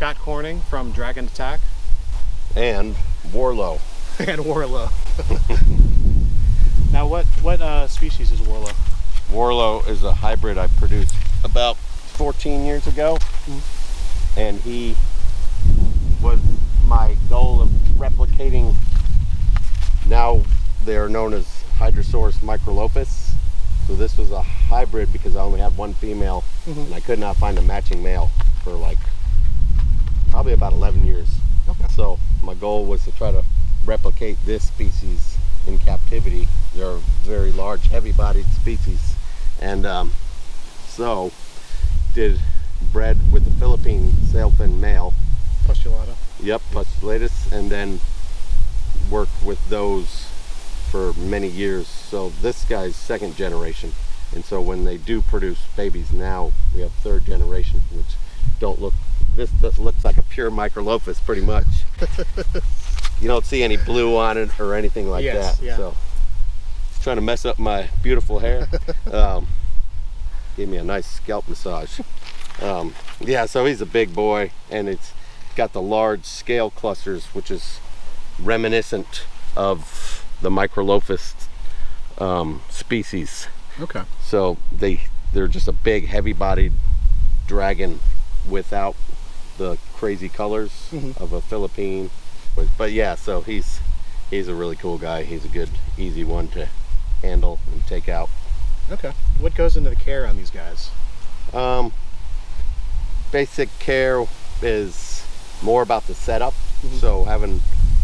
Scott Corning from Dragon Attack. And Warlow. And Warlow. Now what species is Warlow? Warlow is a hybrid I produced about 14 years ago. And he was my goal of replicating. Now they're known as Hydrosaurus microlophus. So this was a hybrid because I only have one female, and I could not find a matching male for like probably about 11 years. Okay. So my goal was to try to replicate this species in captivity. They're a very large, heavy-bodied species, and so did bred with the Philippine Sailfin male. Postulata. Yep, postulatus, and then worked with those for many years. So this guy's second generation, and so when they do produce babies now, we have third generation, which don't look. This looks like a pure microlophus, pretty much. You don't see any blue on it or anything like that. Yeah. So it's trying to mess up my beautiful hair. Gave me a nice scalp massage. Yeah, so he's a big boy, and it's got the large scale clusters, which is reminiscent of the microlophus species. Okay. So they're just a big, heavy-bodied dragon without the crazy colors of a Philippine. But yeah, so he's a really cool guy. He's a good, easy one to handle and take out. Okay. What goes into the care on these guys? Basic care is more about the setup. So having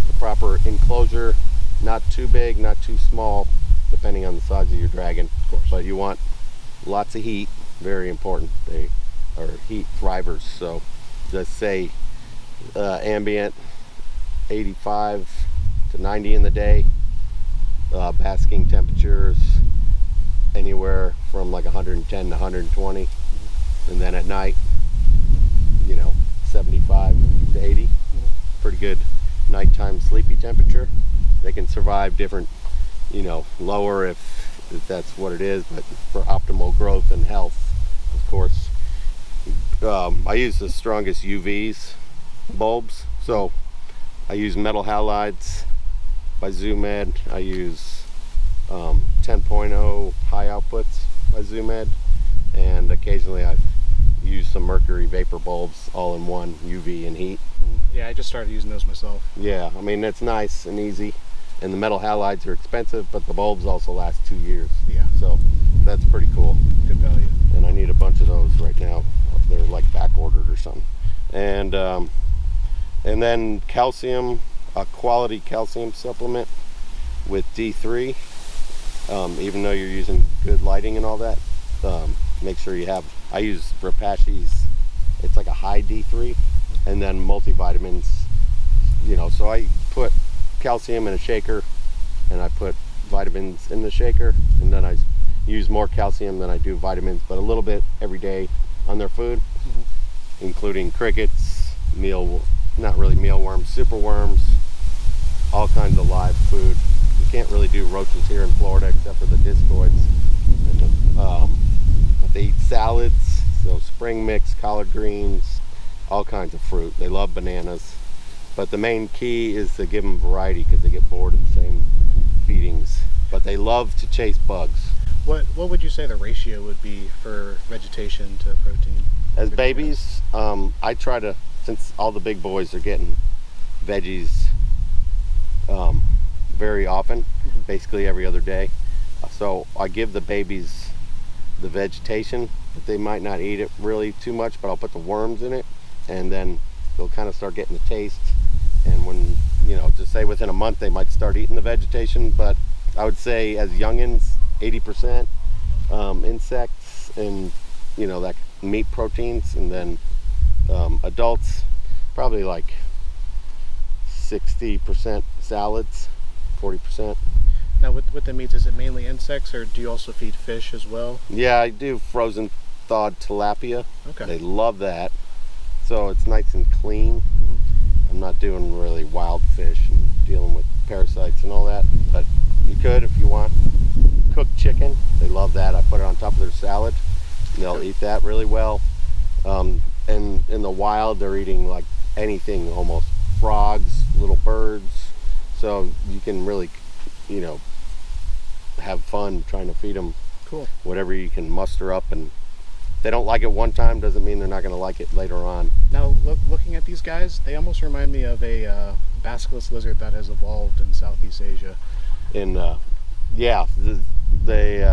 the proper enclosure, not too big, not too small, depending on the size of your dragon. Of course. But you want lots of heat, very important. They are heat thrivers. So just say ambient 85 to 90 in the day, basking temperatures anywhere from like 110 to 120, and then at night, 75 to 80. Pretty good nighttime sleepy temperature. They can survive different, lower if that's what it is, but for optimal growth and health, of course. I use the strongest UVs bulbs, so I use metal halides by ZoomEd. I use 10.0 high outputs by ZoomEd, and occasionally I use some mercury vapor bulbs, all in one, UV and heat. Yeah, I just started using those myself. Yeah, I mean, it's nice and easy, and the metal halides are expensive, but the bulbs also last 2 years. Yeah. So that's pretty cool. Good value. And I need a bunch of those right now. They're like back ordered or something. And then calcium, a quality calcium supplement with D3. Even though you're using good lighting and all that, make sure you have. I use Repashi's. It's like a high D3, and then multivitamins. So I put calcium in a shaker, and I put vitamins in the shaker, and then I use more calcium than I do vitamins, but a little bit every day on their food, including crickets, not really mealworms, superworms, all kinds of live food. You can't really do roaches here in Florida except for the discoids. But they eat salads, so spring mix, collard greens, all kinds of fruit. They love bananas. But the main key is to give them variety because they get bored of the same feedings. But they love to chase bugs. What would you say the ratio would be for vegetation to protein? As babies, I try to, since all the big boys are getting veggies very often, basically every other day. So I give the babies the vegetation, but they might not eat it really too much, but I'll put the worms in it, and then they'll kind of start getting the taste. And when, just say within a month, they might start eating the vegetation, but I would say as youngins, 80% insects and, that meat proteins, and then adults, probably like 60% salads, 40%. Now with the meats, is it mainly insects, or do you also feed fish as well? Yeah, I do frozen thawed tilapia. Okay. They love that. So it's nice and clean. I'm not doing really wild fish and dealing with parasites and all that, but you could if you want. Cooked chicken, they love that. I put it on top of their salad, and they'll eat that really well. and in the wild they're eating like anything, almost frogs, little birds. So you can really, you know, have fun trying to feed them. Cool. Whatever you can muster up, and if they don't like it one time doesn't mean they're not going to like it later on. Now, looking at these guys, they almost remind me of a basilisk lizard that has evolved in Southeast Asia. Yeah, they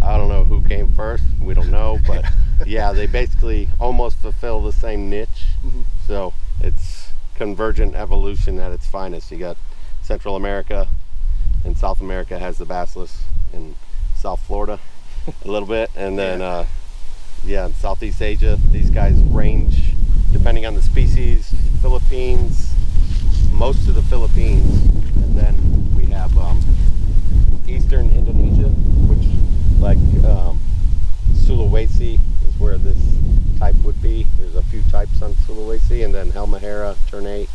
I don't know who came first, we don't know, but yeah, they basically almost fulfill the same niche. So it's convergent evolution at its finest. You got Central America, and South America has the basilisk, and South Florida a little bit, and then in Southeast Asia these guys range, depending on the species, Philippines, most of the Philippines, and then we have Eastern Indonesia, which like Sulawesi is where this type would be. There's a few types on Sulawesi, and then Halmahera, Ternate,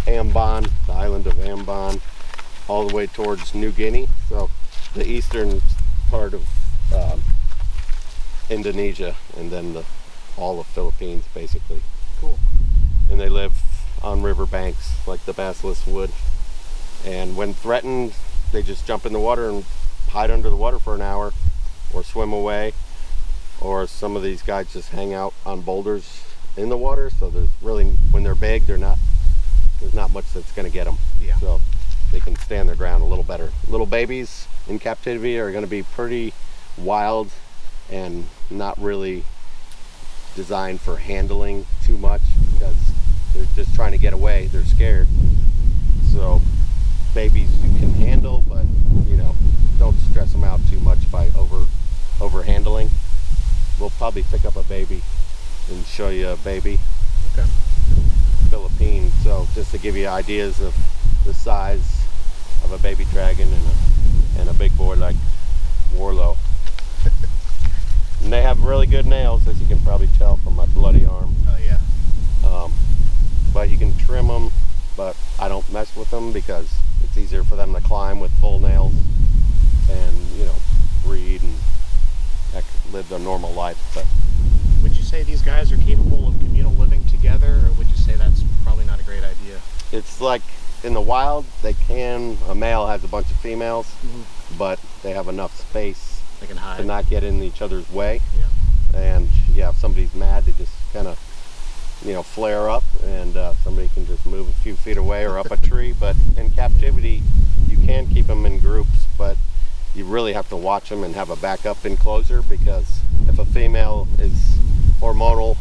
Ambon, the island of Ambon, all the way towards New Guinea. So the eastern part of Indonesia, and then all of Philippines basically. Cool. And they live on river banks like the basilisk would. And when threatened, they just jump in the water and hide under the water for an hour, or swim away. Or some of these guys just hang out on boulders in the water. So there's really, when they're big, there's not much that's going to get them. Yeah. So they can stand their ground a little better. Little babies in captivity are going to be pretty wild and not really designed for handling too much, because they're just trying to get away. They're scared. So babies you can handle, but you know, don't stress them out too much by over handling. We'll probably pick up a baby and show you a baby. Okay. Philippines. So just to give you ideas of the size of a baby dragon and a big boy like Warlow. And they have really good nails, as you can probably tell from my bloody arm. Oh yeah. But you can trim them, but I don't mess with them because it's easier for them to climb with full nails and, you know, breed and live their normal life. But would you say these guys are capable of communal living together, or would you say that's probably not a great idea? it's like in the wild, they can, a male has a bunch of females, but they have enough space They can hide. to not get in each other's way. Yeah. And yeah, if somebody's mad, they just kind of, you know, flare up, and somebody can just move a few feet away or up a tree. But in captivity, you can keep them in groups, but you really have to watch them and have a backup enclosure, because if a female is hormonal,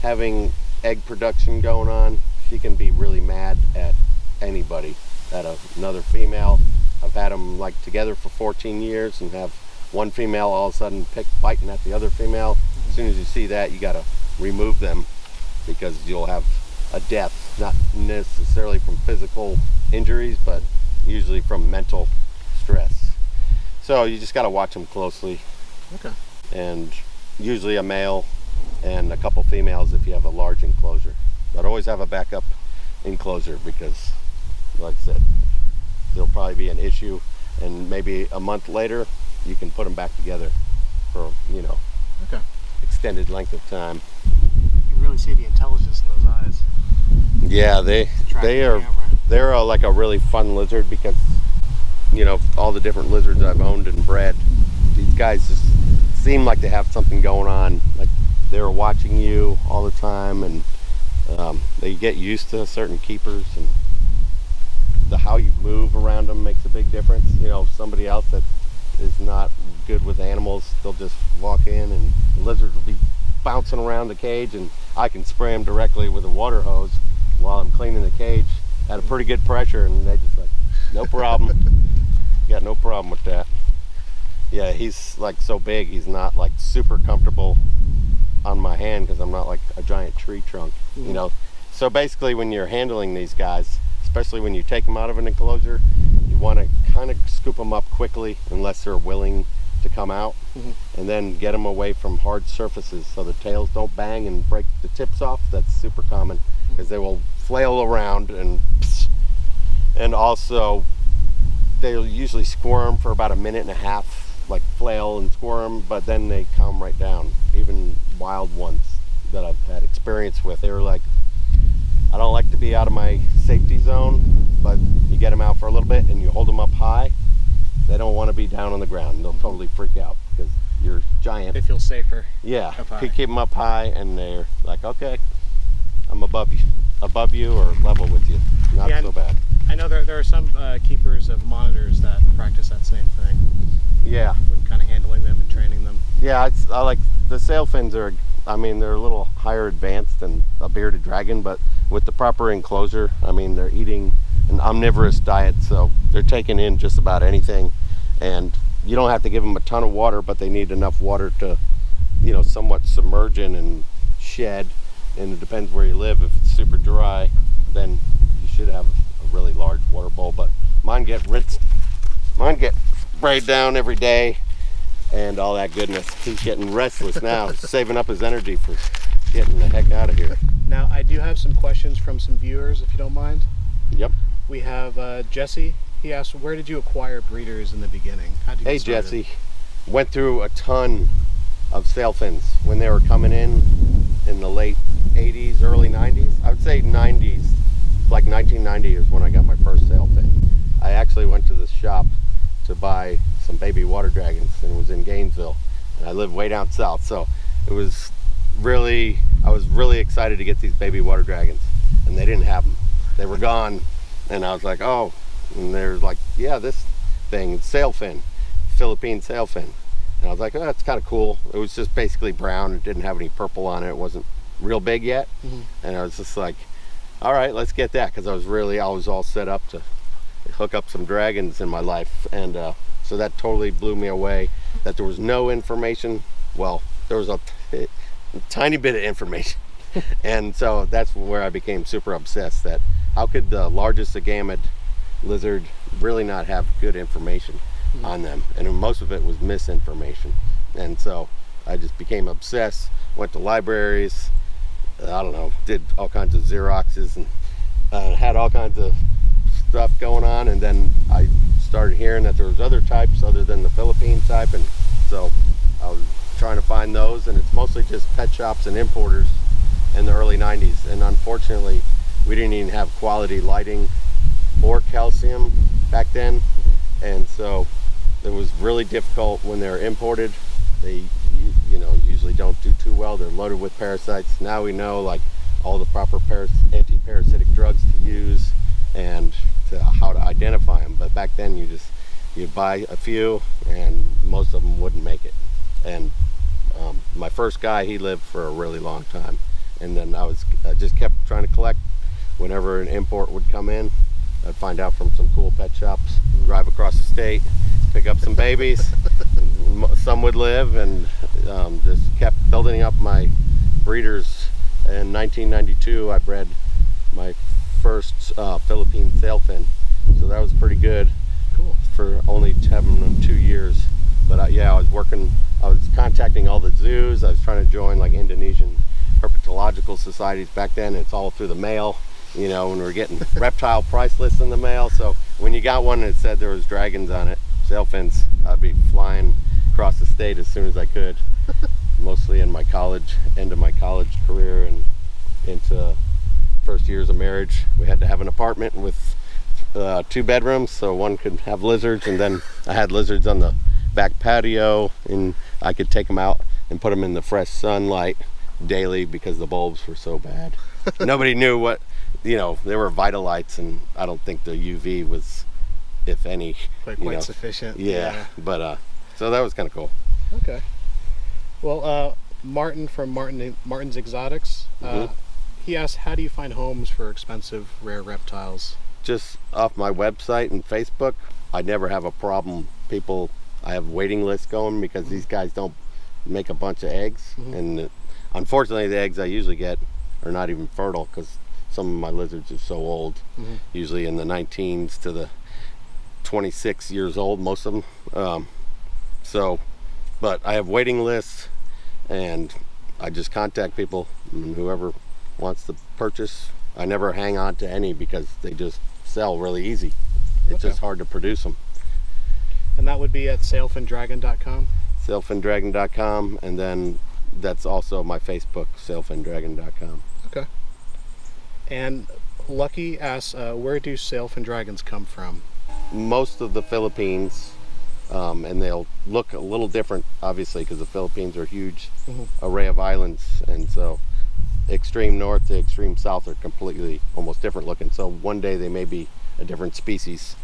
having egg production going on, she can be really mad at anybody, at another female. I've had them like together for 14 years and have one female all of a sudden biting at the other female. As soon as you see that, you got to remove them, because you'll have a death, not necessarily from physical injuries, but usually from mental stress. So you just got to watch them closely. Okay. And usually a male and a couple females if you have a large enclosure. But always have a backup enclosure, because like I said, there'll probably be an issue, and maybe a month later you can put them back together for, you know, Okay. extended length of time. You really see the intelligence in those eyes. Yeah, they're like a really fun lizard, because, you know, all the different lizards I've owned and bred, these guys just seem like they have something going on, like they're watching you all the time, and they get used to certain keepers, and how you move around them makes a big difference. You know, somebody else that is not good with animals, they'll just walk in and the lizards will be bouncing around the cage, and I can spray them directly with a water hose while I'm cleaning the cage at a pretty good pressure, and they just like, no problem. Got no problem with that. Yeah, he's like so big, he's not like super comfortable on my hand, because I'm not like a giant tree trunk, you know. So basically, when you're handling these guys, especially when you take them out of an enclosure, you want to kind of scoop them up quickly, unless they're willing to come out, and then get them away from hard surfaces so the tails don't bang and break the tips off. That's super common, because they will flail around, and also they'll usually squirm for about a minute and a half like flail and squirm, but then they calm right down. Even wild ones that I've had experience with, they were like, I don't like to be out of my safety zone, but you get them out for a little bit and you hold them up high, they don't want to be down on the ground. They'll totally freak out because you're giant. They feel safer. Yeah, up high. you keep them up high and they're like, okay, I'm above you or level with you. Not Yeah, so bad. I know there are some keepers of monitors that practice that same thing Yeah. when kind of handling them and training them. Yeah, I like the Sailfins are, I mean, they're a little higher advanced than a bearded dragon, but with the proper enclosure, I mean, they're eating an omnivorous diet, so they're taking in just about anything. And you don't have to give them a ton of water, but they need enough water to, you know, somewhat submerge in and shed. And it depends where you live. If it's super dry, then you should have a really large water bowl. But mine get rinsed, mine get sprayed down every day and all that goodness. He's getting restless now, saving up his energy for getting the heck out of here. Now, I do have some questions from some viewers, if you don't mind. Yep. We have Jesse. He asked, where did you acquire breeders in the beginning? How did you Hey get started? Jesse, went through a ton of Sailfins when they were coming in the late 80s, early 90s. I would say 90s, like 1990 is when I got my first Sailfin. I actually went to the shop to buy some baby water dragons, and it was in Gainesville, and I live way down south, so it was really, I was really excited to get these baby water dragons, and they didn't have them. They were gone, and I was like, oh, and they're like, yeah, this thing, Sailfin, Philippine Sailfin. And I was like, oh, that's kind of cool. It was just basically brown. It didn't have any purple on it. It wasn't real big yet. And I was just like, all right, let's get that, because I was all set up to hook up some dragons in my life. And so that totally blew me away, that there was no information. Well, there was a tiny bit of information. And so that's where I became super obsessed, that how could the largest agamid lizard really not have good information on them? And most of it was misinformation. And so I just became obsessed, went to libraries, I don't know, did all kinds of Xeroxes and had all kinds of stuff going on. And then I started hearing that there was other types other than the Philippine type, and so I was trying to find those, and it's mostly just pet shops and importers in the early 90s. And unfortunately, we didn't even have quality lighting or calcium back then. And so it was really difficult when they're imported. They, you know, usually don't do too well. They're loaded with parasites. Now we know like all the proper anti-parasitic drugs to use and how to identify them. But back then you'd buy a few and most of them wouldn't make it. And my first guy, he lived for a really long time. And then I just kept trying to collect. Whenever an import would come in, I'd find out from some cool pet shops, drive across the state, pick up some babies. Some would live, and just kept building up my breeders. In 1992, I bred my first Philippine Sailfin, so that was pretty good. Cool. For only having them 2 years. But yeah, I was contacting all the zoos. I was trying to join like Indonesian herpetological societies back then. It's all through the mail. You know, when we're getting reptile price lists in the mail. So when you got one that said there was dragons on it, Sailfins, I'd be flying across the state as soon as I could. Mostly in my end of my college career and into first years of marriage. We had to have an apartment with 2 bedrooms, so one could have lizards, and then I had lizards on the back patio, and I could take them out and put them in the fresh sunlight daily because the bulbs were so bad. Nobody knew what, you know, there were Vitalites, and I don't think the UV was, if any, Quite sufficient. Yeah, but so that was kind of cool. Okay. Well, Martin from Martin's Exotics, he asked, how do you find homes for expensive rare reptiles? Just off my website and Facebook, I never have a problem. I have waiting lists going because these guys don't make a bunch of eggs, and unfortunately the eggs I usually get are not even fertile because some of my lizards are so old, usually in the 19s to the 26 years old, most of them. But I have waiting lists, and I just contact people, and whoever wants to purchase. I never hang on to any because they just sell really easy. It's just hard to produce them. And that would be at sailfindragon.com. Sailfindragon.com, and then that's also my Facebook, sailfindragon.com. Okay. And Lucky asks, where do Sailfin Dragons come from? Most of the Philippines, and they'll look a little different, obviously, because the Philippines are a huge array of islands, and so extreme north to extreme south are completely almost different looking. So one day they may be a different species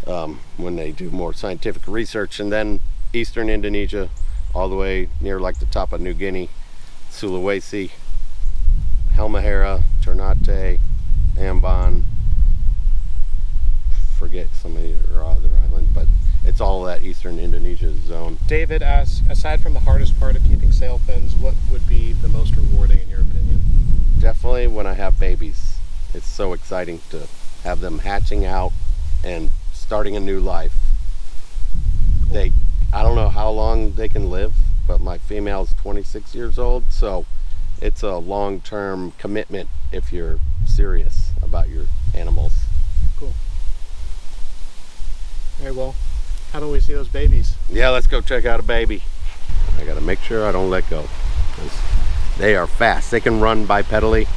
when they do more scientific research. And then eastern Indonesia, all the way near like the top of New Guinea, Sulawesi, Halmahera, Ternate, Ambon, forget some of the other island, but it's all that eastern Indonesia zone. David asks, aside from the hardest part of keeping sailfins, what would be the most rewarding in your opinion? Definitely when I have babies. It's so exciting to have them hatching out and starting a new life. Cool. I don't know how long they can live, but my female's 26 years old, so it's a long-term commitment if you're serious about your animals. Cool. Very well. How do we see those babies? Yeah, let's go check out a baby. I gotta make sure I don't let go, because they are fast. They can run bipedally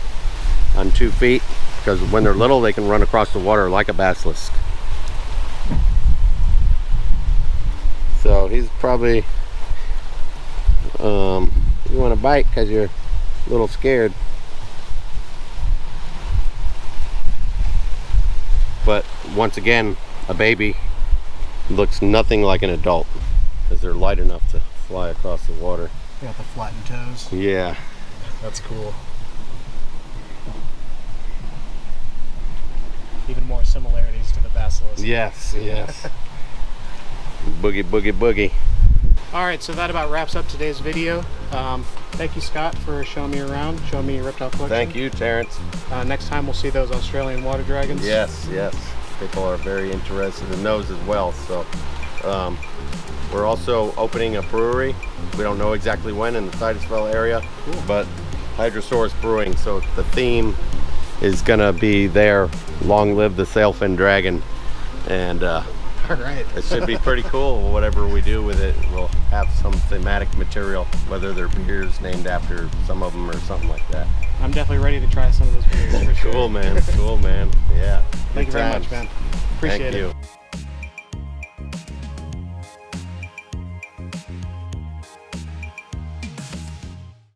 on 2 feet, because when they're little they can run across the water like a basilisk. So he's probably you want to bite because you're a little scared, but once again, a baby looks nothing like an adult because they're light enough to fly across the water. They got the flattened toes. Yeah, that's cool. Even more similarities to the basilisk. Yes, yes. Boogie, boogie, boogie. All right, so that about wraps up today's video. Thank you, Scott, for showing me around, showing me your reptile collection. Thank you, Terrence. Next time we'll see those Australian water dragons. Yes, yes. People are very interested in those as well. So we're also opening a brewery. We don't know exactly when in the Titusville area, cool. But Hydrosaurus Brewing. So the theme is gonna be there, long live the Sailfin Dragon. And all right. It should be pretty cool. Whatever we do with it, we'll have some thematic material, whether they're beers named after some of them or something like that. I'm definitely ready to try some of those beers for sure. Cool, man. Cool, man. Yeah. Thank you very much, man. Appreciate it. Thank you.